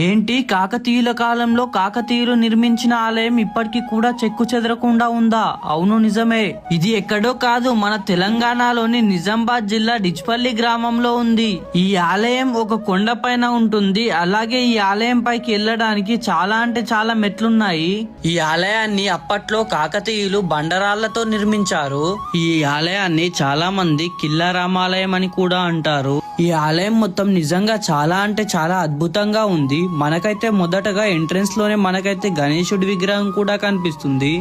ఏంటి, కాకతీయుల కాలంలో కాకతీయులు నిర్మించిన ఆలయం ఇప్పటికీ కూడా చెక్కు చెదరకుండా ఉందా? అవును, నిజమే. ఇది ఎక్కడో కాదు, మన తెలంగాణలోని నిజామాబాద్ జిల్లా డిచ్పల్లి గ్రామంలో ఉంది. ఈ ఆలయం ఒక కొండ పైన ఉంటుంది. అలాగే ఈ ఆలయం పైకి వెళ్ళడానికి చాలా అంటే చాలా మెట్లున్నాయి. ఈ ఆలయాన్ని అప్పట్లో కాకతీయులు బండరాళ్లతో నిర్మించారు. ఈ ఆలయాన్ని చాలా మంది కిల్లా రామాలయం అని కూడా అంటారు. ఈ ఆలయం మొత్తం నిజంగా చాలా అంటే చాలా అద్భుతంగా ఉంది. మనకైతే మొదటగా ఎంట్రన్స్ లోనే మనకైతే గణేశుడి విగ్రహం కూడా కనిపిస్తుంది.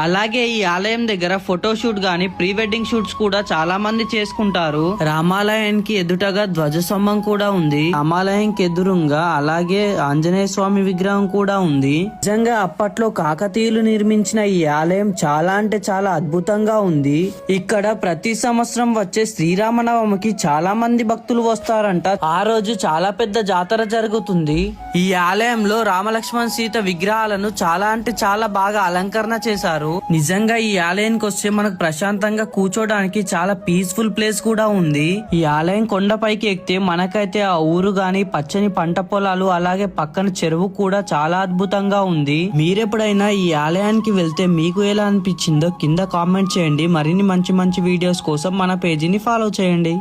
అలాగే ఈ ఆలయం దగ్గర ఫోటోషూట్ గాని ప్రీ వెడ్డింగ్ షూట్స్ కూడా చాలా మంది చేసుకుంటారు. రామాలయానికి ఎదుటగా ధ్వజస్తంభం కూడా ఉంది. రామాలయానికి ఎదురుగా అలాగే ఆంజనేయ స్వామి విగ్రహం కూడా ఉంది. నిజంగా అప్పట్లో కాకతీయులు నిర్మించిన ఈ ఆలయం చాలా అంటే చాలా అద్భుతంగా ఉంది. ఇక్కడ ప్రతి సంవత్సరం వచ్చే శ్రీరామనవమికి చాలా మంది భక్తులు వస్తారంట. ఆ రోజు చాలా పెద్ద జాతర జరుగుతుంది. ఈ ఆలయంలో రామలక్ష్మణ్ సీత విగ్రహాలను చాలా అంటే చాలా బాగా అలంకరణ చేశారు. నిజంగా ఈ ఆలయానికి వస్తే మనకు ప్రశాంతంగా కూర్చోడానికి చాలా పీస్ఫుల్ ప్లేస్ కూడా ఉంది. ఈ ఆలయం కొండపైకి ఎక్కితే మనకైతే ఆ ఊరు గాని పచ్చని పంట పొలాలు అలాగే పక్కన చెరువు కూడా చాలా అద్భుతంగా ఉంది. మీరెప్పుడైనా ఈ ఆలయానికి వెళ్తే మీకు ఎలా అనిపించిందో కింద కామెంట్ చేయండి. మరిన్ని మంచి మంచి వీడియోస్ కోసం మన పేజీని ఫాలో చేయండి.